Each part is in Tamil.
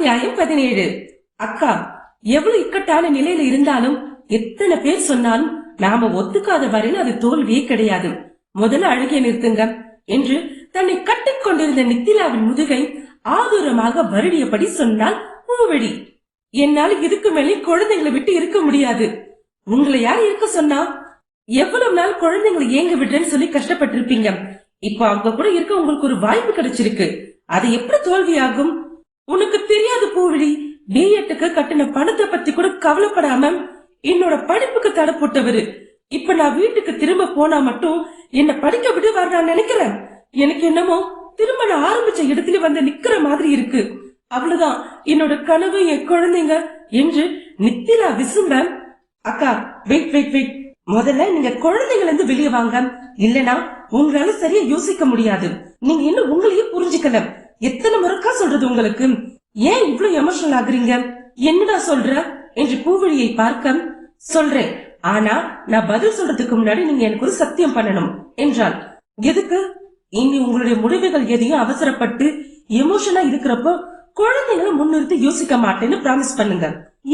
அத்தியாயம் 17. அக்கா, எவ்வளவு இக்கட்டான நிலையில இருந்தாலும் எத்தனை பேர் சொன்னாலும் நாம ஒத்துக்காத வரையில் அது தோல்வியே கிடையாது. முதல்ல அழுகிய நிறுத்துங்க என்று தன்னை கட்டிக்கொண்டிருந்த நித்திலாவின் முதுகை ஆதூரமாக வருடியபடி சொன்னால் பூவெளி. என்னால இதுக்கு மேலே குழந்தைங்களை விட்டு இருக்க முடியாது. உங்களை யார் இருக்க சொன்னா? எவ்வளவு நாள் குழந்தைங்களை ஏங்க விடுறேன்னு சொல்லி கஷ்டப்பட்டிருப்பீங்க. இப்ப அவங்க கூட இருக்க உங்களுக்கு ஒரு வாய்ப்பு கிடைச்சிருக்கு. அது எப்படி தோல்வியாகும்? உனக்கு தெரியாது பூவெளி. பிஎட்டுக்கு கட்டின பணத்தை பத்தி கூட கவலைப்படாம என்னோட படிப்புக்கு தடை போட்டவரு. இப்ப நான் வீட்டுக்கு திரும்ப போனா மட்டும் என்ன படிக்க விடுவார் நான் நினைக்கிறேன். எனக்கு என்னமோ திரும்ப நான் ஆரம்பிச்ச இடத்துல வந்து நிக்கிற மாதிரி இருக்கு. அவ்வளவுதான் என்னோட கனவு, என் குழந்தைங்க என்று நித்திலா விசும்ப. அக்கா, வெயிட் வெயிட் வெயிட். முதல்ல நீங்க குழந்தைங்கள இருந்து வெளியே வாங்க. இல்லனா உங்களால சரியா யோசிக்க முடியாது. நீங்க இன்னும் உங்களையே புரிஞ்சுக்கல. எத்தனை முறைக்கா சொல்றது உங்களுக்கு? ஏன் இவ்வளவு எமோஷனல் ஆகுறீங்க? என்னடா சொல்ற என்று பூவெளியை பார்க்க. சொல்றேன், ஆனா நான் பதில் சொல்றதுக்கு முன்னாடி நீங்க எனக்கு ஒரு சத்தியம் பண்ணணும் என்றாள். எதுக்கு? இனி உங்களுடைய முடிவுகள் எதையும் அவசரப்பட்டு எமோஷனா இருக்கிறப்போ குழந்தைங்களை முன்னிறுத்தி யோசிக்க மாட்டேன்னு பிராமிஸ் பண்ணுங்க.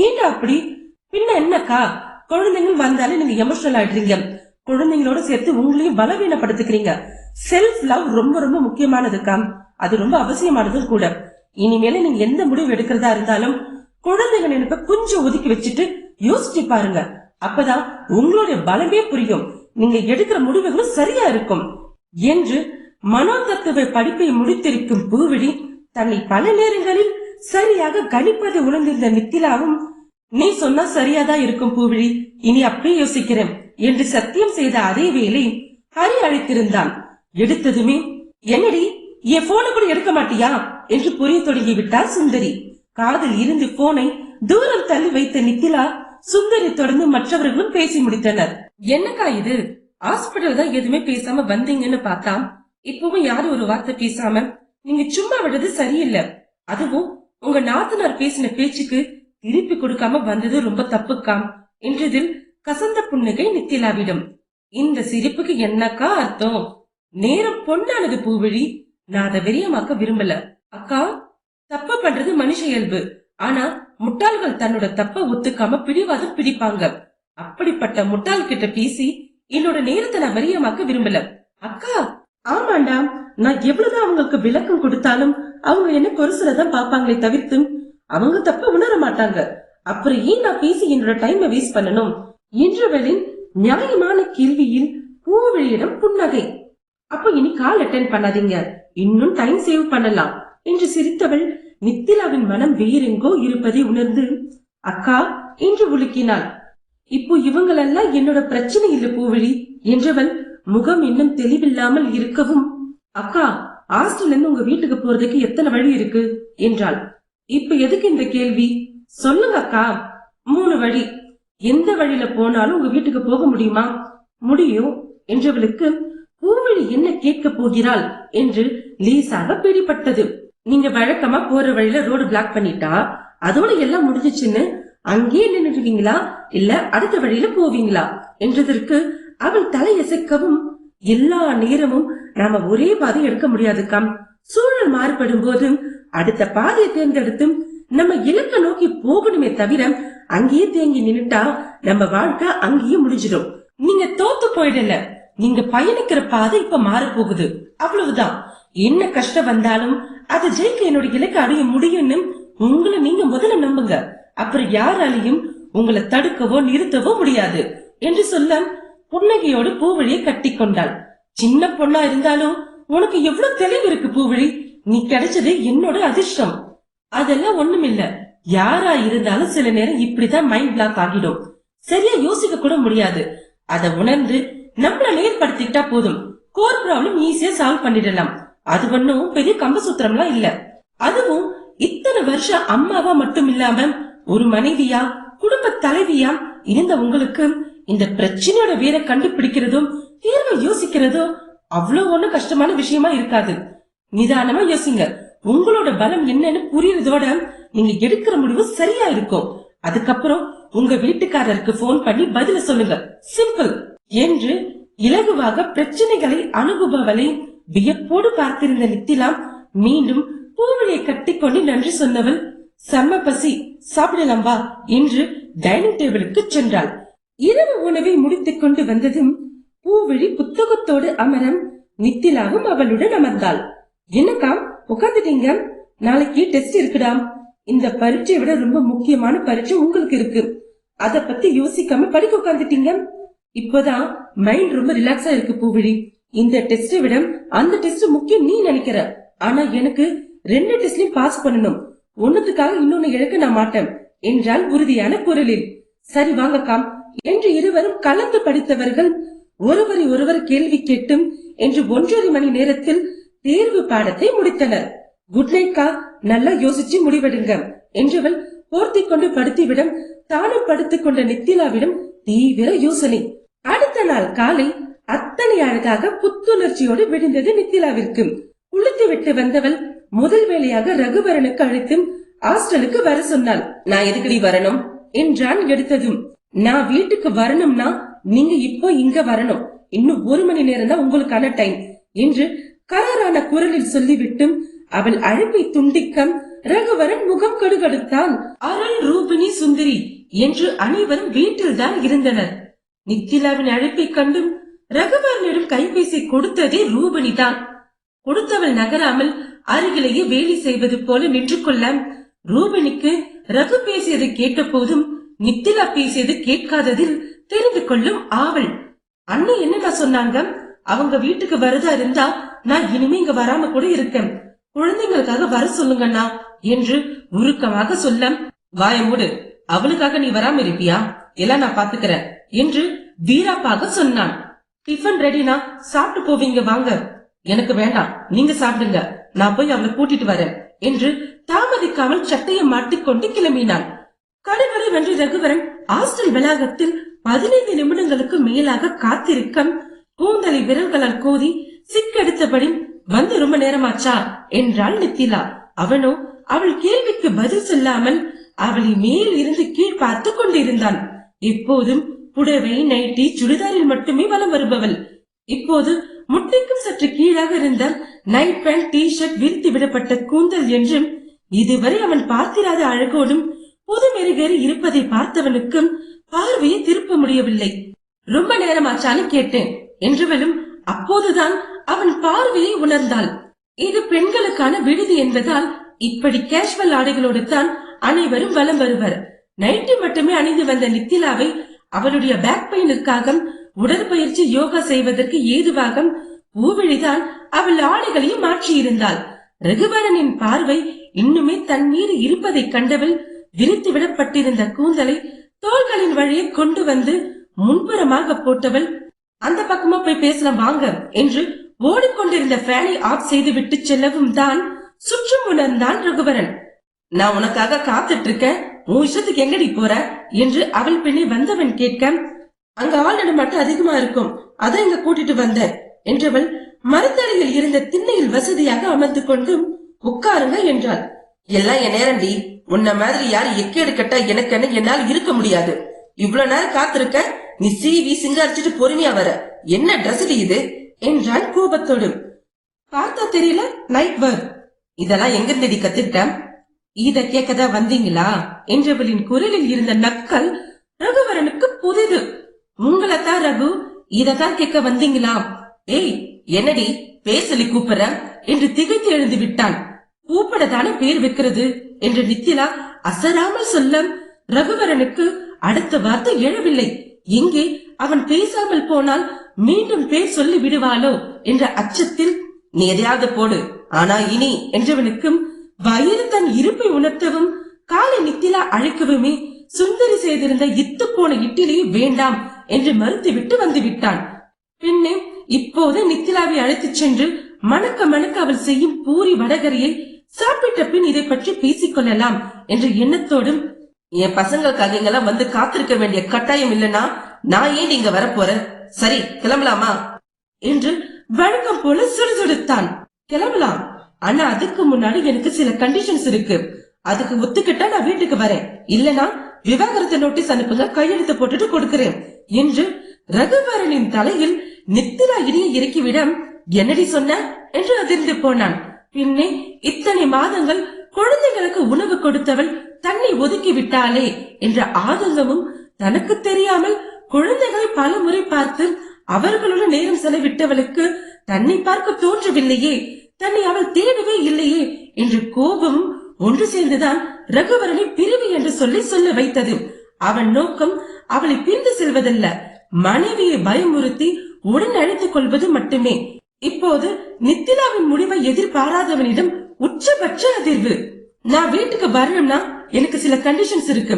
ஏன்டா அப்படி? பின்ன என்னக்கா, குழந்தைங்க வந்தாலே நீங்க எமோஷனல் ஆயிடுறீங்க. குழந்தைங்களோட சேர்த்து உங்களையும் பலவீனப்படுத்திக்கிறீங்க. செல்ஃப் லவ் ரொம்ப ரொம்ப முக்கியமானதுக்கா. அது ரொம்ப அவசியமானதும் கூட. இனிமேல நீங்க எந்த முடிவு எடுக்கிறதா இருந்தாலும் குழந்தைங்க நினைப்ப கொஞ்சம் ஒதுக்கி வச்சுட்டு யோசிச்சு பாருங்க. அப்பதான் உங்களுடைய பலமே புரியும். நீங்க எடுக்கிற முடிவுகளும் சரியா இருக்கும் என்று மனோதத்துவ படிப்பை முடித்திருக்கும் பூவெளி தன்னை பல நேரங்களில் சரியாக கணிப்பதை உணர்ந்திருந்த நித்திலாவும், நீ சொன்னா சரியாதான் இருக்கும் பூவெளி, இனி அப்படியே யோசிக்கிறேன் என்று சத்தியம் செய்த அதே வேளை ஹரி அழைத்திருந்தான். எடுத்ததுமே, என்னடி என் போனை கூட எடுக்க மாட்டியா என்று புரிய தொடங்கி விட்டார் சுந்தரி. காதில் இருந்து போனை தூரம் தள்ளி வைத்த நித்திலா, சுந்தரி தொடர்ந்து மற்றவர்களும் பேசி முடித்தனர். என்னக்கா இது? ஹாஸ்பிட்டல் தான் எதுவுமே பேசாம வந்தீங்கன்னு பார்த்தா இப்பவும் யாரும் ஒரு வார்த்தை பேசாம நீங்க சும்மா விடுறது சரியில்லை. அதுவும் உங்க நாத்தனார் பேசின பேச்சுக்கு திருப்பி கொடுக்காம வந்தது ரொம்ப தப்புக்காம் என்றதில் கசந்த புன்னகை நித்திலாவிடம். இந்த சிரிப்புக்கு என்னக்கா அர்த்தம்? நேரம் பொன்னானது பூவெளி. நான் அதை வெறியமாக்க விரும்பல. அக்கா, தப்பு பண்றது மனுஷ இயல்பு. ஆனா முட்டாள்கள் தன்னோட தப்ப ஒத்துக்காம பிடிவாதம் பிடிப்பாங்க. அப்படிப்பட்ட முட்டாள் கிட்ட பேசி என்னோட நேரத்தை நான் வெறியமாக்க விரும்பல. அக்கா, ஆமாண்டா, நான் எவ்வளவுதான் அவங்களுக்கு விளக்கம் கொடுத்தாலும் அவங்க என்ன கொரசுலதான் பாப்பாங்களே தவிர்த்து அவங்க தப்ப உணர மாட்டாங்க. அப்புறம் ஏன் நான் பேசி என்னோட டைமை வேஸ்ட் பண்ணணும் என்றவளின் நியாயமான கேள்வியில் பூவெளியிடம் புன்னகை. அப்ப இனி கால் அட்டென்ட் பண்ணாதீங்க, இன்னும் டைம் சேவ் பண்ணலாம் என்று சிரித்தவள் நித்திலாவின் மனம் வேறெங்கோ இருப்பதை உணர்ந்து அக்கா என்று உலுக்கினாள். இப்போ இவங்களெல்லாம் என்னோட பிரச்சனை இல்ல பூவெளி என்றவள் முகம் இன்னும் தெளிவில்லாமல் இருக்கவும், அக்கா, ஹாஸ்டல்ல இருந்து உங்க வீட்டுக்கு போறதுக்கு எத்தனை வழி இருக்கு என்றாள். இப்ப எதுக்கு இந்த கேள்வி? சொல்லுங்க அக்கா. 3 வழி. எந்த வழியில போனாலும் உங்க வீட்டுக்கு போக முடியுமா? முடியும் என்றவளுக்கு பூவெளி என்ன கேட்க போகிறாள் என்று லேசாக பிடிபட்டது. நீங்க வழக்கமா போற வழியில ரோடு பிளாக் பண்ணிட்டா அதோட எல்லாம் முடிஞ்சிச்சுன்னு அங்கேயே நின்றுவீங்களா, இல்ல அடுத்த வழியில போவீங்களா என்றதற்கு அவள் தலையசைக்கவும், எல்லா நேரமும் நாம ஒரே பாதை எடுக்க முடியாதுக்காம். சூழல் மாறுபடும் போது அடுத்த பாதையை தேர்ந்தெடுத்து நம்ம இலக்க நோக்கி போகணுமே தவிர அங்கேயே தேங்கி நின்னுட்டா நம்ம வாழ்க்கை அங்கேயே முடிஞ்சிடும். நீங்க தோத்து போயிடல, நீங்க பயணிக்கிற பாதை இப்ப மாற போகுது, அவ்வளவுதான். என்ன கஷ்டம் வந்தாலும் அதை ஜெயிக்க என்னோட இலக்க அடைய முடியும்னு உங்களை நீங்க முதல்ல நம்புங்க. அப்புறம் யாராலையும் உங்களை தடுக்கவோ நிறுத்தவோ முடியாது என்று சொல்ல புன்னகையோடு பூவெளியை கட்டி கொண்டாள். சின்ன பொண்ணா இருந்தாலும் உனக்கு எவ்வளவு தெளிவு இருக்கு பூவெளி. நீ கிடைச்சது என்னோட அதிர்ஷ்டம். அதெல்லாம் ஒண்ணுமில்ல. யாரா இருந்தாலும் சில நேரம் இப்படிதான் மைண்ட் பிளாக் ஆகிடும். சரியா யோசிக்க கூட முடியாது. அதை உணர்ந்து நம்மள நேர்படுத்திக்கிட்டா போதும். கோர் ப்ராப்ளம் ஈஸியா சால்வ் பண்ணிடலாம். அது ஒன்னும் பெரிய கம்பசூத்திரம்லாம் இல்ல. அதுவும் இத்தனை வருஷம் அம்மாவா மட்டும் இல்லாம ஒரு மனைவியா குடும்ப தலைவியா இருந்த உங்களுக்கு இந்த பிரச்சனையோட வேற கண்டுபிடிக்கிறதும் தீர்வை யோசிக்கிறதும் அவ்வளவு ஒண்ணும் கஷ்டமான விஷயமா இருக்காது. நிதானமா யோசிங்க. உங்களோட பலம் என்னன்னு புரியறதோட நீங்க எடுக்கிற முடிவு சரியா இருக்கும். அதுக்கப்புறம் உங்க வீட்டுக்காரருக்கு போன் பண்ணி பதில சொல்லுங்க. சிம்பிள் என்று இலகுவாக பிரச்சனைகளை அனுபவங்களை வியப்போடு பார்த்திருந்த நித்திலா மீண்டும் பூவெளியை கட்டிக்கொண்டு நன்றி சொன்னவள், செம்ம பசி, சாப்பிடலாம் வா என்று டைனிங் டேபிளுக்கு சென்றாள். இரவு உணவை முடித்துக் கொண்டு வந்ததும் பூவிழி புத்தகத்தோடு அமரம் நித்திலாவும் அவளுடன் அமர்ந்தாள். என்னக்கா உட்காந்துட்டீங்க? நாளைக்கு டெஸ்ட் இருக்குடாம். இந்த பரீட்சையை விட ரொம்ப முக்கியமான பரீட்சை உங்களுக்கு இருக்கு. அத பத்தி யோசிக்காம படிக்க உட்காந்துட்டீங்க. இப்பதான் மைண்ட் ரொம்ப ரிலாக்ஸா இருக்கு பூவிழி. இந்த டெஸ்ட விட அந்த டெஸ்ட் முக்கியம் நீ நினைக்கிற. ஆனா எனக்கு 2 டெஸ்ட்லயும் பாஸ் பண்ணணும். ஒண்ணுத்துக்காக இன்னொன்னு இழக்க நான் மாட்டேன் என்றால் உறுதியான குரலில். சரி வாங்கக்கா என்று இருவரும் கலந்து படித்தவர்கள் ஒருவரை ஒருவர் கேள்வி கேட்டும் என்று 1.5 மணி நேரத்தில் தேர்வு பாடத்தை முடித்தனர். குட் நைட்கா, நல்லா யோசிச்சு முடிவெடுங்க என்றவள் போர்த்தி கொண்டு படுத்திவிடம் தானும் படுத்துக் கொண்ட நித்திலாவிடம் தீவிர யோசனை. அடுத்த நாள் காலை அத்தனை அழகாக புத்துணர்ச்சியோடு விழுந்தது நித்திலாவிற்கு. குளித்து விட்டு வந்தவள் முதல் வேளையாக ரகுவரனுக்கு அழைத்து ஹாஸ்டலுக்கு வர சொன்னாள். நான் எதுக்கடி வரணும் என்றான் எடுத்ததும். நான் வீட்டுக்கு வரணும்னா நீங்க இப்போ இங்க வரணும். இன்னும் 1 மணி நேரம் தான் உங்களுக்கான டைம் என்று கராரான குரலில் சொல்லிவிட்டு அவள் அழைப்பை துண்டிக்க ரகுவரன் முகம் கடுகடுத்தான். அருள், ரூபினி, சுந்தரி என்று அனைவரும் வீட்டில் தான் இருந்தனர். நித்திலாவின் அழைப்பை கண்டும் ரகுவரனிடம் கைபேசி கொடுத்ததே ரூபினி தான். கொடுத்தவள் நகராமல் அருகிலேயே வேலை செய்வது போல நின்று கொள்ள ரூபினிக்கு ரகு பேசியதை கேட்ட போதும் நித்திலா பேசியது கேட்காததில் தெரிந்து கொள்ளும் ஆவல். அண்ணி என்னடா சொன்னாங்க? அவங்க வீட்டுக்கு வரதா இருந்தா நான் இனிமே இங்க வராம கூட இருக்கேன். குழந்தைங்களுக்காக வர சொல்லுங்கண்ணா என்று உருக்கமாக சொல்ல, வாய மூடு, அவளுக்காக நீ வராம இருப்பியா? எல்லாம் நான் பாத்துக்கிறேன் என்று வீராப்பாக சொன்னான். டிஃபன் ரெடினா, சாப்பிட்டு போவீங்க வாங்க. எனக்கு வேண்டாம், நீங்க சாப்பிடுங்க, நான் போய் அவளை கூட்டிட்டு வரேன் என்று தாமதிக்காமல் சட்டையை மாட்டிக்கொண்டு கிளம்பினான். கடுகடை வென்று ரகுவரன் ஹாஸ்டல் வளாகத்தில் 15 நிமிடங்களுக்கு மேலாக காத்திருக்க கூந்தலை விரல்களால் கோதி சிக்கெடுத்தபடி வந்து ரொம்ப நேரமாச்சா என்றாள் நித்திலா. அவனோ அவள் கேள்விக்கு பதில் சொல்லாமல் அவளை மேல் இருந்து கீழ் பார்த்து கொண்டிருந்தான். எப்போதும் புடவை, நைட்டி, சுடிதாரில் மட்டுமே வலம் வருபவள் இப்போது முட்டைக்கும் சற்று கீழாக இருந்த நைட் பேண்ட், டி ஷர்ட், விரித்து விடப்பட்ட கூந்தல் என்றும் இதுவரை அவன் பார்த்திராத அழகோடும் புது மெருகேறி இருப்பதை பார்த்தவனுக்கும் பார்வையை திருப்ப முடியவில்லை. ரொம்ப நேரமாச்சான்னு கேட்டேன் என்றவளும் அப்போதுதான் அவன் பார்வையை உணர்ந்தாள். இது பெண்களுக்கான விடுதி என்பதால் இப்படி கேஷுவல் ஆடைகளோடு தான் அனைவரும் வலம் வருவர். நைட்டி மட்டுமே அணிந்து வந்த நித்திலாவை அவளுடைய பேக் பெயினுக்காக உடற்பயிற்சி யோகா செய்வதற்கு ஏதுவாக பூவிழிதான் அவள் ஆடைகளையும் மாற்றியிருந்தாள். ரகுவரனின் பார்வை இன்னுமே தன் மீது இருப்பதை கண்டவள் விரித்து விடப்பட்டிருந்த கூந்தலை தோள்களின் வழியே கொண்டு வந்து முன்புறமாக போட்டவள், அந்த பக்கமா போய் பேசலாம் வாங்க என்று ஓடிக்கொண்டிருந்த ஃபேனை ஆஃப் செய்து விட்டு செல்லவும் தான் சுற்றும் உணர்ந்தான் ரகுவரன். நான் உனக்காக காத்துட்டு இருக்கேன், உன் இஷ்டத்துக்கு எங்கடி போற என்று அவள் பின்னே வந்தவன் கேட்க, அங்க ஆள் நடமாட்டம் அதிகமா இருக்கும், அதான் இங்க கூட்டிட்டு வந்த என்றவள் மரத்தடியில் இருந்த திண்ணையில் வசதியாக அமர்ந்து கொண்டு உட்காருங்க என்றாள். எல்லாம் என் நேரண்டி, உன்ன மாதிரி யாரு எக்கேடு கட்டா எனக்கு என்னால் இருக்க முடியாது. இவ்வளவு நேரம் காத்திருக்க, நீ சீவி சிங்காரிச்சிட்டு பொறுமையா வர, என்ன டிரஸ் இது என்றான் கோபத்தோடு. பார்த்தா தெரியல, நைட் வேர். இதெல்லாம் எங்கிருந்தடி கத்துக்கிட்ட? இத கேட்கதா வந்தீங்களா என்றவளின் குரலில் இருந்த நக்கல் ரகுவரனுக்கு புதிது. உங்களைத்தான் ரகு, இததான் கேட்க வந்தீங்களா? ஏய் என்னடி பேசலி கூப்பிடுற என்று திகைத்து எழுந்து விட்டான். கூப்பிடதான பேர் வைக்கிறது என்று நித்திலா அசராமல் சொல்ல ரகுவரனுக்கு அடுத்த வார்த்தை எழவில்லை. எங்கே அவன் பேசாமல் போனால் மீண்டும் பேர் சொல்லி விடுவாளோ என்ற அச்சத்தில், நீ எதையாவது போடு, ஆனா இனி என்றவனுக்கும் வயிறு தன் இருப்பை உணர்த்தவும் காலை நித்திலா அழைக்கவுமே சுந்தரி செய்திருந்த இத்து போன இட்லியை வேண்டாம் என்று மறுத்துவிட்டு வந்து விட்டான். பின்னே இப்போது நித்திலாவை அழைத்துச் சென்று மணக்க மணக்க அவள் செய்யும் பூரி வடகரியை சாப்பிட்ட பின் இதை பற்றி பேசிக் கொள்ளலாம் என்ற எண்ணத்தோடும், என் பசங்களுக்காக இங்கெல்லாம் வந்து காத்திருக்க வேண்டிய கட்டாயம் இல்லைன்னா நான் ஏன் இங்க வரப்போற, சரி கிளம்பலாமா என்று வழக்கம் போல சுடுசுடுத்தான். கிளம்பலாம், ஆனா அதுக்கு முன்னாடி எனக்கு சில கண்டிஷன்ஸ் இருக்கு. அதுக்கு ஒத்துக்கிட்டா நான் வீட்டுக்கு வரேன், இல்லனா விவாகரத்து நோட்டீஸ் அனுப்புங்க, கையெழுத்து போட்டுட்டு கொடுக்கிறேன் என்று ரகுவரனின் தலையில் நித்திலா இனிய இறக்கிவிட, என்னடி சொன்ன என்று அதிர்ந்து போனான். பின்னே இத்தனை மாதங்கள் குழந்தைகளுக்கு உணவு கொடுத்தவள் தன்னை ஒதுக்கி விட்டாளே என்ற ஆதங்கமும், தனக்கு தெரியாமல் குழந்தைகளை பல முறை பார்த்து அவர்களுடன் நேரம் செலவிட்டவளுக்கு தன்னை பார்க்க தோன்றவில்லையே, தன்னை அவள் தேடவே இல்லையே என்ற கோபமும் ஒன்று சேர்ந்துதான் ரகுவரனை பிரிவு என்று சொல்ல வைத்தது. அவன் நோக்கம் அவளை பிரிந்து செல்வதல்ல, மனைவியை பயமுறுத்தி உடன் அழைத்துக் கொள்வது மட்டுமே. இப்போது நித்திலாவின் முடிவை எதிர்பாராதவனிடம் உச்சபட்ச அதிர்வு. நான் வீட்டுக்கு வரணும்னா எனக்கு சில கண்டிஷன்ஸ் இருக்கு,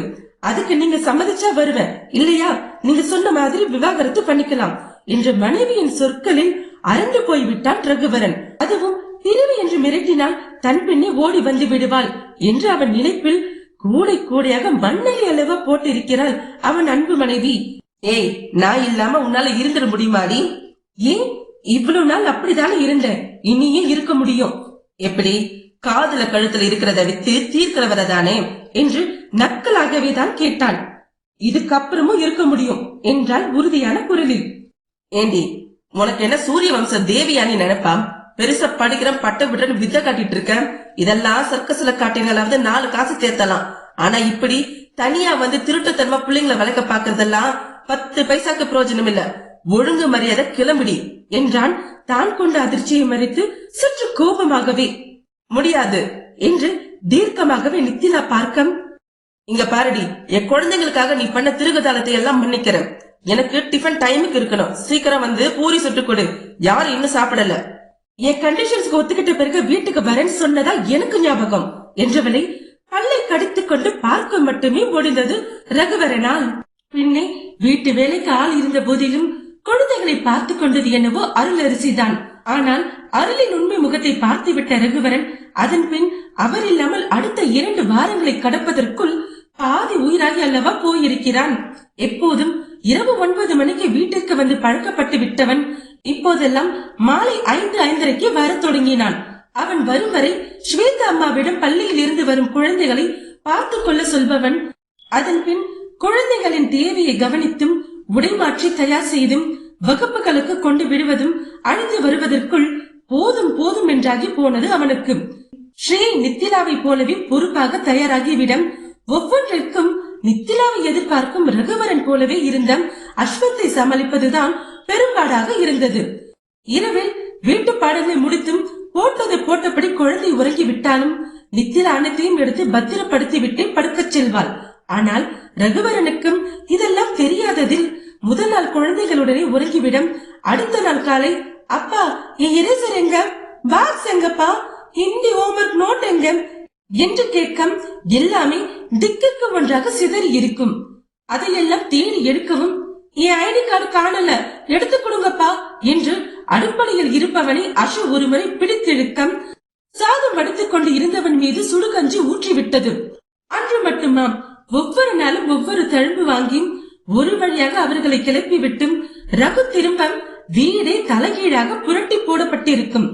அதுக்கு நீங்க சம்மதிச்சா வருவேன், இல்லையா நீங்க சொன்ன மாதிரி விவாகரத்து பண்ணிக்கலாம் என்ற மனைவியின் சொற்களில் அரண்டு போய்விட்டான் ரகுவரன். அதுவும் பிரிவு என்று மிரட்டினால் தன் பின்னே ஓடி வந்து விடுவாள் என்று அவன் நினைப்பில் கூடை கூடையாக மண்ணலி அளவா போட்டிருக்கிறாள் அவன் அன்பு மனைவி. ஏய், நான் இல்லாம உன்னால இருந்துட முடியுமாடி? ஏன், இவ்வளவு நாள் அப்படித்தானே இருந்த, இனியும் இருக்க முடியும். எப்படி, காதுல கழுத்துல இருக்கிறத வித்து தீர்க்கிறவரதானே என்று நக்கலாகவே தான் கேட்டான். இதுக்கப்புறமும் இருக்க முடியும் என்றால் உறுதியான குரலில். ஏண்டி, உனக்கு என்ன சூரிய வம்ச தேவியானி நினைப்பாம்? பெருசா படிக்கிற பட்ட விட்டு வித்த காட்டிட்டு இருக்க, இதெல்லாம் சர்க்கஸ்ல காட்டினாலாவது 4 காசு சேர்த்தலாம். ஆனா இப்படி தனியா வந்து திருட்டுத்தனமா பிள்ளைங்களை வளர்க்க பாக்குறதெல்லாம் 10 பைசாக்கு பிரயோஜனம் இல்ல. ஒழுங்கு மரியாதை கிளம்பிடி என்றான், தான் கொண்ட அதிர்ச்சியை மறைத்து சற்று கோபமாகவே. முடியாது என்று தீர்க்கமாகவே நித்திலா பார்க்க, இங்க பாருடி, என் குழந்தைங்களுக்காக நீ பண்ண திருகுதாலத்தை எல்லாம் மன்னிக்கிறேன். எனக்கு டிஃபன் டைமுக்கு இருக்கணும், சீக்கிரம் வந்து பூரி சுட்டு கொடு, யாரும் இன்னும் சாப்பிடல. என் கண்டிஷன்ஸ்க்கு ஒத்துக்கிட்ட பிறகு வீட்டுக்கு வரேன்னு சொன்னதா எனக்கு ஞாபகம் என்றவளை பல்லை கடித்துக் கொண்டு பார்க்க மட்டுமே முடிந்தது ரகுவரனால். பின்னே வீட்டு வேலைக்கு ஆள் இருந்த போதிலும் குழந்தைகளை பார்த்து கொண்டது என்னவோ அருளரசிதான். ஆனால் அருளின் உண்மை முகத்தை பார்த்து விட்ட ரகுவரன் அதன் பின் அவர் இல்லாமல் அடுத்த 2 வாரங்களை கடப்பதற்குள் பாதி உயிராகி அல்லவா போயிருக்கிறான். எப்போதும் இரவு 9 மணிக்கு வீட்டிற்கு வந்து பழக்கப்பட்டு விட்டவன் இப்போதெல்லாம் மாலை 5:30க்கு வர தொடங்கினான். அவன் வரும் வரை ஸ்வேதா அம்மாவிடம் பள்ளியில் இருந்து வரும் குழந்தைகளை பார்த்து கொள்ள சொல்பவன். அதன் பின் குழந்தைகளின் தேவையை கவனித்தும் உடைமாற்றி தயார் செய்தும் வகுப்புகளுக்கு கொண்டு விடுவதும் அழிந்து வருவதற்குள் போதும் போதும் என்றாகி போனது அவனுக்கு. ஸ்ரீ நித்திலாவை போலவே பொறுப்பாக தயாராகிவிடம் ஒவ்வொன்றிற்கும் நித்திலாவை எதிர்பார்க்கும் ரகுவரன் போலவே இருந்த அஸ்வத்தை சமாளிப்பதுதான் பெரும்பாடாக இருந்தது. இரவில் வீட்டு பாடங்களை முடித்தும் போட்டது போட்டபடி குழந்தை உறங்கி விட்டாலும் நித்திலா அனைத்தையும் எடுத்து பத்திரப்படுத்தி விட்டு படுக்கச் செல்வாள். ஆனால் ரகுவரனுக்கும் இதெல்லாம் தெரியாததில் முதல் நாள் குழந்தைகளுடனே உறங்கிவிடும். அடுத்த நாள் காலை, அப்பா என் இரேசர் எங்க, பாக்ஸ் எங்கப்பா, ஹிந்தி ஹோம்வொர்க் நோட் எங்க என்று கேட்கும் எல்லாமே திக்குக்கு ஒன்றாக சிதறி இருக்கும். அதையெல்லாம் தேடி எடுக்கவும், என் ஐடி கார்டு காணல, எடுத்து கொடுங்கப்பா என்று அடுப்படையில் இருப்பவனை அசு ஒருமுறை பிடித்திருக்கம் சாதம் வடித்துக் கொண்டு இருந்தவன் மீது சுடுகஞ்சி ஊற்றிவிட்டது. அன்று மட்டுமாம் ஒவ்வொரு நாளும் ஒவ்வொரு தழும்பு வாங்கி ஒரு வழியாக அவர்களை கிளப்பி விட்டும் ரகு திரும்ப வீடே தலைகீழாக புரட்டி போடப்பட்டிருக்கும்.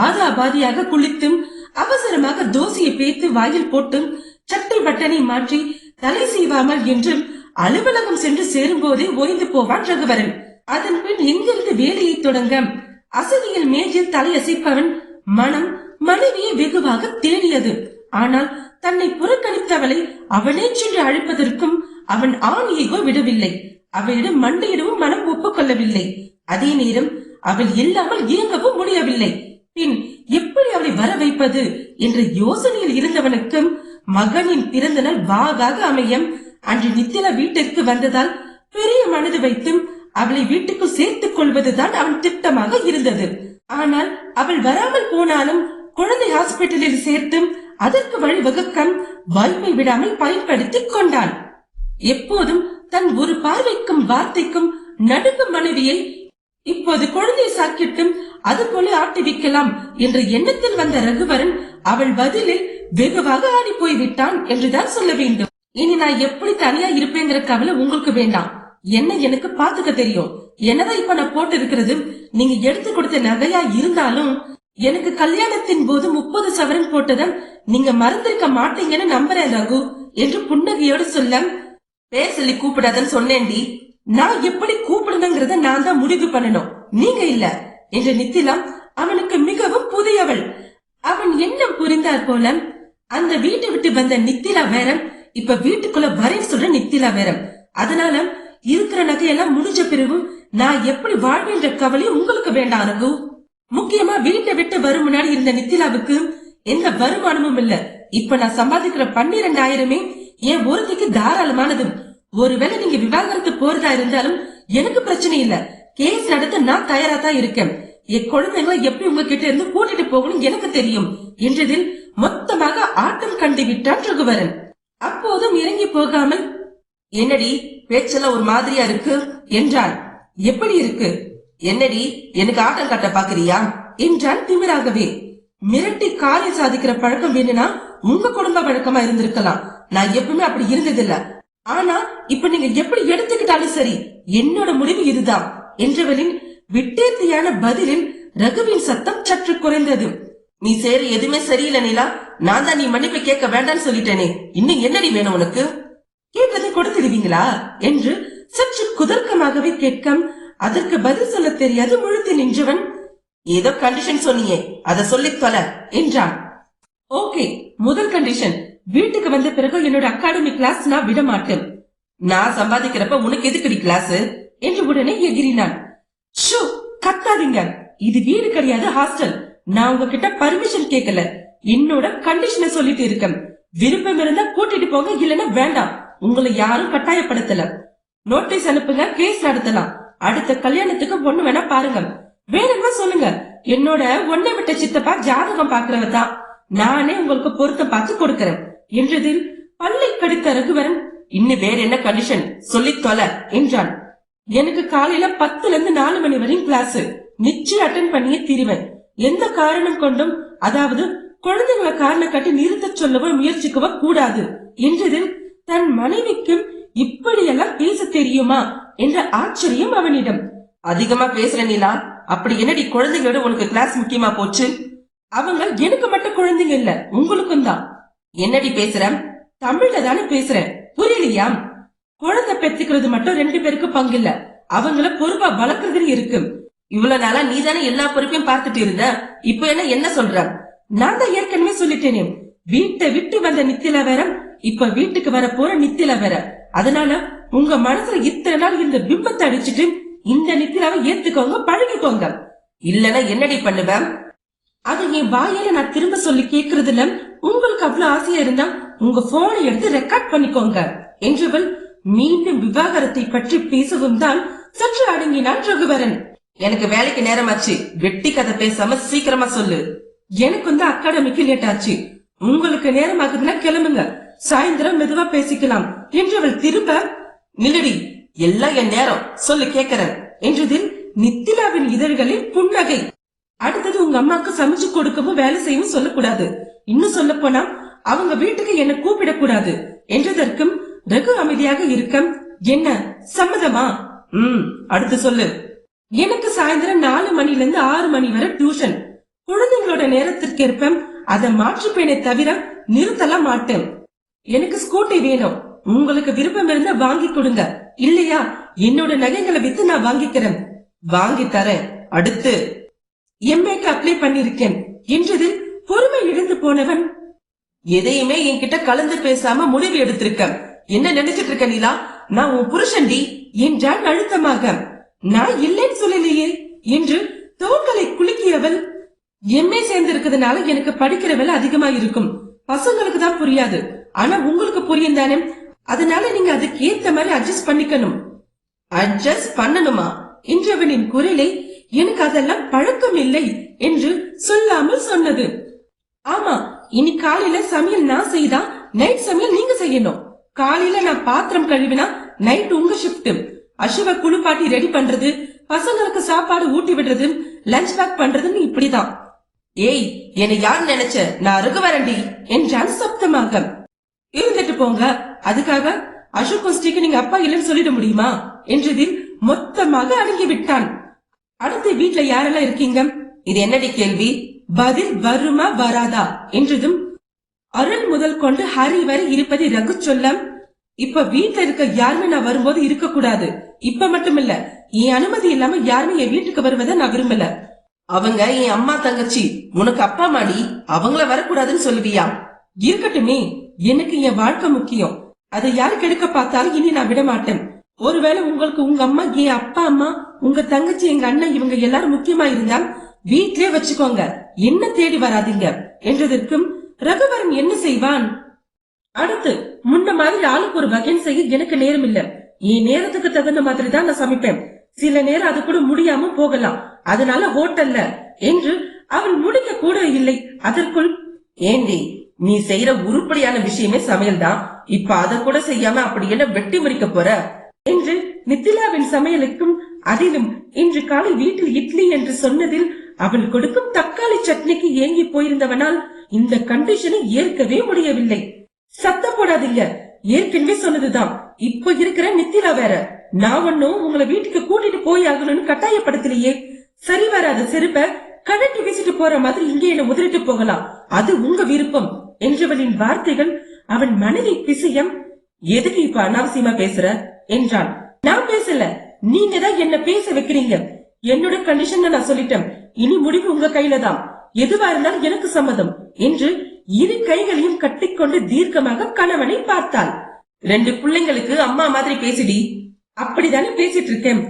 ஆதாபாதியாக குளித்தும் அவசரமாக தோசையை பேய்த்து வாயில் போட்டும் சட்டை பட்டனை மாற்றி தலை செய்வாமல் என்றும் அலுவலகம் சென்று சேரும் போதே ஓய்ந்து போவான் ரகுவரன். அதன் பின் எங்கிருந்து வேலையை தொடங்க அசதியில் மேஜில் தலையசைப்பவன் மனம் மனைவியை வெகுவாக தேடியது. ஆனால் தன்னை புறக்கணித்தவளை அவனே சென்று அழைப்பதற்கும் அவன் ஆண் ஈகோ விடவில்லை. அவளிடம் மண்டையிடவும் மனம் ஒப்புக்கொள்ளவில்லை. அதே நேரம் அவள் இல்லாமல் இயங்கவும் முடியவில்லை. பின் எப்படி அவளை வர வைப்பது என்ற யோசனையில் இருந்தவனுக்கும் மகனின் பிறந்த நாள் வாகாக அமையும். அன்று நித்திலா வீட்டிற்கு வந்ததால் பெரிய மனது வைத்தும் அவளை வீட்டுக்குள் சேர்த்துக் கொள்வதுதான் அவன் திட்டமாக இருந்தது. ஆனால் அவள் வராமல் போனாலும் குழந்தை ஹாஸ்பிட்டலில் சேர்த்தும் அதற்கு வழிவகுக்க வாய்ப்பை விடாமல் பயன்படுத்திக் கொண்டான். எப்போதும் தன் ஒரு பார்வைக்கும் வார்த்தைக்கும் நடுங்கும் மனைவியை இப்போது குழந்தை சாக்கிட்டும் அது போல ஆட்டி வைக்கலாம் என்ற எண்ணத்தில் வந்த ரகுவரன் அவள் பதிலில் வெகுவாக ஆடி போய்விட்டான் என்றுதான் சொல்ல வேண்டும். இனி நான் எப்படி தனியா இருப்பேங்கிற கவலை உங்களுக்கு வேண்டாம். என்ன எனக்கு பாத்துக்க தெரியும். என்னதான் இப்ப நான் போட்டு இருக்கிறது நீங்க எடுத்து கொடுத்த நகையா இருந்தாலும் எனக்கு கல்யாணத்தின் போது 30 சவரன் போட்டதும் நீங்க மறந்திருக்க மாட்டீங்கன்னு நம்புறேன் ரகு என்று புன்னகையோடு சொல்ல, பேர் சொல்லி கூப்பிடாதன்னு சொன்னேன்டி. நான் எப்படி கூப்பிடணுங்கிறத நான் தான் முடிவு பண்ணணும், நீங்க இல்ல என்று நித்திலாம் அவனுக்கு மிகவும் புதியவள். அவன் எண்ணம் புரிந்தார் போல, அந்த வீட்டை விட்டு வந்த நித்திலா வேற, இப்ப வீட்டுக்குள்ள வரேன்னு சொல்ற நித்திலா வேற. அதனால இருக்கிற நகையெல்லாம் முடிஞ்ச பிறகு நான் எப்படி வாழ்வேன்ற கவலை உங்களுக்கு வேண்டாம் ரகு. முக்கியமா வீட்டை விட்டு வரும் முன்னாடி இருந்த நித்திலாவுக்கு எந்த வருமானமும் இல்ல. இப்ப நான் சம்பாதிக்கிற 12,000 என் ஒருத்திக்கு தாராளமானது. ஒருவேளை நீங்க விவாகரத்து போறதா இருந்தாலும் எனக்கு பிரச்சனை இல்ல. கேஸ் நடத்த நான் தயாரா தான் இருக்கேன். என் குழந்தைங்களை எப்படி உங்ககிட்ட இருந்து கூட்டிட்டு போகணும் எனக்கு தெரியும் என்றதில் மொத்தமாக ஆட்டம் கண்டு விட்டான் ரகுவரன். அப்போதும் இறங்கி போகாமல், என்னடி பேச்செல்லாம் ஒரு மாதிரியா இருக்கு என்றான். எப்படி இருக்கு? என்னடி எனக்கு ஆட்டம் கட்ட பாக்குறியா என்றான் திமிராகவே. மிரட்டி காரியம் சாதிக்கிற பழக்கம் வேணும்னா உங்க குடும்ப வழக்கமா இருந்திருக்கலாம். நான் எப்பவுமே அப்படி இருந்ததில்ல. ஆனா இப்ப நீங்க எப்படி எடுத்துக்கிட்டாலும் சரி, என்னோட முடிவு இதுதான் என்றவளின் விட்டேர்த்தியான பதிலில் ரகுவின் சத்தம் சற்று குறைந்தது. நீ சேரி எதுவுமே சரியில்லை நீலா. நான் தான் நீ மன்னிப்பு கேட்க வேண்டாம்னு சொல்லிட்டேனே. இன்னும் என்னடி வேணும் உனக்கு? கேட்டதை கொடுத்துடுவீங்களா என்று சற்று குதர்க்கமாகவே கேட்க, அதற்கு பதில் சொல்ல தெரியாது முழுத்து நின்றவன், ஏதோ கண்டிஷன் சொன்னியே அத சொல்லி தொலை என்றான். ஓகே, முதல் கண்டிஷன், வீட்டுக்கு வந்த பிறகு என்னோட அகாடமி கிளாஸ் நான் விட மாட்டேன். நான் சம்பாதிக்கிறப்ப உனக்கு எதுக்கடி கிளாஸ் என்று உடனே எகிரினான். ஷோ, கத்தாதீங்க, இது வீடு கிடையாது, ஹாஸ்டல். நான் உங்ககிட்ட பர்மிஷன் கேட்கல, என்னோட கண்டிஷனை சொல்லிட்டு இருக்கேன். விருப்பம் இருந்தா கூட்டிட்டு போங்க, இல்லன்னா வேண்டாம். உங்களை யாரும் கட்டாயப்படுத்தல. நோட்டீஸ் அனுப்புங்க, கேஸ் நடத்தலாம். அடுத்த கல்யாணத்துக்கு பொண்ணு வேணா பாருங்க. வேணுமா சொல்லுங்க. என்னோட ஒன்னை விட்ட சித்தப்பா ஜாதகம் பாக்குறவதான். நானே உங்களுக்கு பொருத்தம் பார்த்து கொடுக்கறேன் என்றதில் பல்லை கடித்த ரகுவரன், இன்னும் வேற என்ன கண்டிஷன் சொல்லி தொலை என்றான். எனக்கு காலையில 10ல இருந்து 4 மணி வரையும் கிளாஸ். நிச்சயம் அட்டென்ட் பண்ணியே தீருவேன். எந்த காரணம் கொண்டும், அதாவது குழந்தைங்களை காரணம் காட்டி நிறுத்த சொல்லவோ முயற்சிக்கவோ கூடாது என்றதில் தன் மனைவிக்கும் இப்படியெல்லாம் பேச தெரியுமா என்ற ஆச்சரியம் அவனிடம். அதிகமா பேசுற நீலா, அப்படி என்னடி குழந்தைங்களோட உனக்கு கிளாஸ் முக்கியமா போச்சு? அவங்க எனக்கு மட்டும் குழந்தைங்க இல்ல, உங்களுக்கும் தான். என்னடி பேசுற? தமிழ்ல தானே பேசுறேன், புரியலையா? குழந்தை பெத்துக்கிறது மட்டும் 2 பேருக்கு பங்கு இல்ல, அவங்கள பொறுப்பா வளர்க்கறது இருக்கு. இவ்வளவு நாளா நீ தானே எல்லா பொறுப்பையும் பார்த்துட்டு இருந்த. இப்ப என்ன சொல்ற? நான் தான் ஏற்கனவே சொல்லிட்டேனே, வீட்டை விட்டு வந்த நித்திலா வேற, இப்ப வீட்டுக்கு வர போற நித்திலா வேற. அதனால உங்க மனசுல இத்தனை நாள் இந்த பிம்பத்தை அடிச்சுட்டு இந்த நித்திலாவை ஏத்துக்கோங்க, பழகிக்கோங்க. இல்லன்னா என்னடி பண்ணுவேன்? அது என் வாயில நான் திரும்ப சொல்லி கேக்குறதுல உங்களுக்கு அவ்வளவு ஆசையா இருந்தா உங்க போனை எடுத்து ரெக்கார்ட் பண்ணிக்கோங்க என்றவள் மீண்டும் விவாகரத்தை பற்றி பேசவும் தான் சற்று அடங்கினான் ரகுவரன். எனக்கு வேலைக்கு நேரமாச்சு, வெட்டி கதை பேசாம சீக்கிரமா சொல்லு. எனக்கு வந்து அகாடமிக்கு லேட் ஆச்சு. உங்களுக்கு நேரம் ஆகுதுன்னா கிளம்புங்க, சாயந்தரம் மெதுவா பேசிக்கலாம் என்றவள் திரும்ப, நில்லடி, எல்லாம் என் நேரம் சொல்லு கேக்குறேன் என்றதில் நித்திலாவின் இதழ்களில் புன்னகை. அடுத்தது உங்க அம்மாக்கு சமைச்சு கொடுக்கவும் வேலை செய்யவும் சொல்லக்கூடாது. இன்னும் சொல்ல போனா அவங்க வீட்டுக்கு என்ன கூப்பிடக்கூடாது என்றதற்கும் ரகு அமைதியாக இருக்க, என்ன சம்மதமா? அடுத்து சொல்லு. எனக்கு சாயந்தரம் 4 மணில இருந்து 6 மணி வரை டியூஷன். குழந்தைங்களோட நேரத்திற்கு ஏற்ப அதை மாற்றுப்பேனே தவிர நிறுத்தலாம் மாட்டேன். எனக்கு ஸ்கூட்டி வேணும். உங்களுக்கு விருப்பம் இருந்தா வாங்கி கொடுங்க, இல்லையா என்னோட நகைகளை வித்து நான் வாங்கிக்கிறேன். வாங்கி தரேன். அடுத்து எம்ஏக்கு அப்ளை பண்ணிருக்கேன் என்றதில் பொறுமை இழந்து போனவன், எதையுமே என்கிட்ட கலந்து பேசாம முடிவு எடுத்திருக்க. என்ன நினைச்சிட்டு இருக்க நீலா? நான் உன் புருஷன்டி என்றான் அழுத்தமாக. நான் இல்லைன்னு சொல்லலையே என்று தோள்களை குலுக்கியவள், எம்ஏ சேர்ந்து இருக்கிறதுனால எனக்கு படிக்கிற வேலை அதிகமா இருக்கும். பசங்களுக்கு தான் புரியாது, ஆனா உங்களுக்கு புரியும் தானே. அதனால நீங்க அதுக்கு ஏத்த மாதிரி அட்ஜஸ்ட் பண்ணிக்கணும். அட்ஜஸ்ட் பண்ணணுமா என்றவனின் குரலை எனக்கு அதெல்லாம் பழக்கம் இல்லை என்று சொல்லாமல் சொன்னது. ஆமா, இனி காலையில சமையல் நான் செய்தா நைட் சமையல் நீங்க செய்யணும். காலையில நான் பாத்திரம் கழுவினா நைட் உங்க ஷிப்ட். அசுவ குளிப்பாட்டி ரெடி பண்றது, பசங்களுக்கு சாப்பாடு ஊட்டி விடுறது, லஞ்ச் பேக் பண்றதுன்னு இப்படிதான். ஏய், என்னை யார் நினைச்ச? நான் ரகுவரண்டி என்றான் சப்தமாக. இருந்துட்டு போங்க, அதுக்காக அசோக் ஸ்ரீக்கு நீங்க அப்பா இல்லைன்னு சொல்லிட முடியுமா என்றதில் மொத்தமாக அடங்கி விட்டான். அடுத்து வீட்டுல யாரெல்லாம் இருக்கீங்க? இது என்னடி கேள்வி? பதில் வருமா வராதா என்றதும் அருண் முதல் கொண்டு ஹரி வரை இருப்பதை ரகு சொல்ல, இப்ப வீட்டுல இருக்க யாருமே நான் வரும்போது இருக்க கூடாது. இப்ப மட்டும் இல்ல, என் அனுமதி இல்லாம யாருமே என் வீட்டுக்கு வருவதை நான் விரும்பல. அவங்க என் அம்மா தங்கச்சி, உனக்கு அப்பா மாடி, அவங்கள வரக்கூடாதுன்னு சொல்லுவியா? இருக்கட்டுமே, எனக்கு என் வாழ்க்கை முக்கியம். அதை யாரு கெடுக்க பார்த்தாலும் இனி நான் விட மாட்டேன். ஒருவேளை உங்களுக்கு உங்க அம்மா, என் அப்பா அம்மா, உங்க தங்கச்சி, எங்க அண்ணன் இவங்க எல்லாரும் முக்கியமா இருந்தால் வீட்டிலே வச்சுக்கோங்க, என்ன தேடி வராதீங்க என்றதற்கும் ரகுவரன் என்ன செய்வான்? அடுத்து முன்ன மாதிரி ஆளுக்கு ஒரு வகைன்னு செய்ய எனக்கு நேரம் இல்ல. என் நேரத்துக்கு தகுந்த மாதிரி தான் நான் சமைப்பேன். சில நேரம் அது கூட முடியாம போகலாம், அதனால ஹோட்டல்ல என்று அவள் முடிக்க கூட இல்லை. அதற்குள், ஏண்டி நீ செய்யற உருப்படியான விஷயமே சமையல் தான், இப்ப அத கூட செய்யாம அப்படி என்ன வெட்டி முறிக்க போற என்று நித்திலாவின் சமையலுக்கும், அதிலும் இன்று காலை வீட்டில் இட்லி என்று சொன்னதில் அவள் கொடுக்கும் தக்காளி சட்னிக்கு ஏங்கி போயிருந்தவனால் இந்த கண்டிஷனை ஏற்கவே முடியவில்லை. சத்தம் போடாதீங்க, ஏற்கனவே சொன்னதுதான். இப்ப இருக்கிற நித்திலா வேற. நான் ஒன்னும் உங்களை வீட்டுக்கு கூட்டிட்டு போய் ஆகணும்னு கட்டாயப்படுத்தலையே. சரி வராத செருப்ப கழட்டி வீசிட்டு போற மாதிரி இங்கே என்ன உதறிட்டு போகலாம், அது உங்க விருப்பம் என்றவளின் வார்த்தைகள் அவன் மனதை பிசையம். எதுக்கு இப்ப அனாவசியமா பேசுற என்றான். நான் பேசல, நீங்க தான் என்ன பேச வைக்கிறீங்க. என்னோட கண்டிஷன் நான் சொல்லிட்டேன், இனி முடிவு உங்க கையில தான். எதுவா இருந்தாலும் எனக்கு சம்மதம் என்று இரு கைகளையும் கட்டிக்கொண்டு தீர்க்கமாக கணவனை பார்த்தாள். 2 பிள்ளைங்களுக்கு அம்மா மாதிரி பேசிடி. அப்படித்தானே பேசிட்டு இருக்கேன்.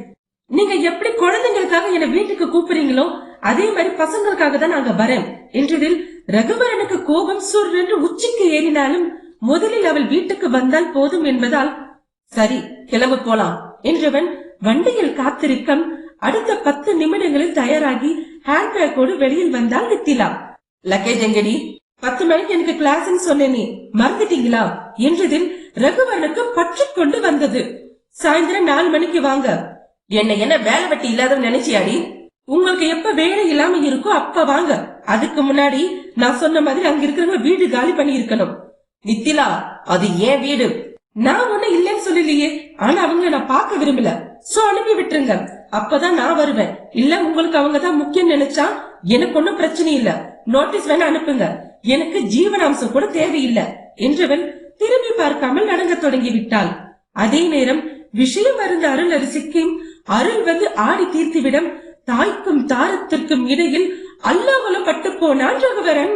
நீங்க எப்படி குழந்தைங்களுக்காக என்ன வீட்டுக்கு கூப்பிடுறீங்களோ அதே மாதிரி பசங்களுக்காக தான் நாங்க வரேன் என்றதில் ரகுவரனுக்கு கோபம் சுர் என்று உச்சிக்கு ஏறினாலும் முதலில் அவள் வீட்டுக்கு வந்தால் போதும் என்பதால் சரி கிளம்பு போலாம் என்றவன் வண்டியில் காத்திருக்கம். அடுத்த 10 நிமிடங்களில் தயாராகி ஹேண்ட்பேக்கோடு வெளியில் வந்தால் நித்திலா. லக்கேஜ் எங்கடி? 10 மணிக்கு எனக்கு கிளாஸ் சொன்னேனே, மறந்துட்டீங்களா என்றதில் ரகுவரனுக்கு பற்றி கொண்டு வந்தது. சாயந்தரம் 4 மணிக்கு வாங்க. என்ன வேலை வெட்டி இல்லாத நினைச்சியாடி? உங்களுக்கு எப்ப வேலை இல்லாம இருக்கோ அப்ப வாங்க. அதுக்கு முன்னாடி நான் சொன்ன மாதிரி அங்க இருக்கிறவங்க வீடு காலி பண்ணி இருக்கணும். நித்திலா, அது ஏன் வீடு? நான் ஒண்ணு இல்லன்னு சொல்லலையே, ஆனா அவங்க நான் பார்க்க விரும்பல, சோ அனுப்பி விட்டுருங்க. அப்பதான் நான் வருவேன். இல்ல உங்களுக்கு அவங்கதான் முக்கியம் நினைச்சா எனக்கு ஒன்னும் பிரச்சனை இல்ல, நோட்டீஸ் வேணா அனுப்புங்க, எனக்கு ஜீவனாம்சம் கூட தேவையில்லை என்றவள் திரும்பி பார்க்காமல் நடங்க தொடங்கி விட்டாள். அதே நேரம் விஷயம் அறிந்த அருள் அரிசிக்கு அருள் வந்து ஆடி தீர்த்துவிடம் தாய்க்கும் தாரத்திற்கும் இடையில் அல்லாமலும் பட்டு போனான் ரகுவரன்.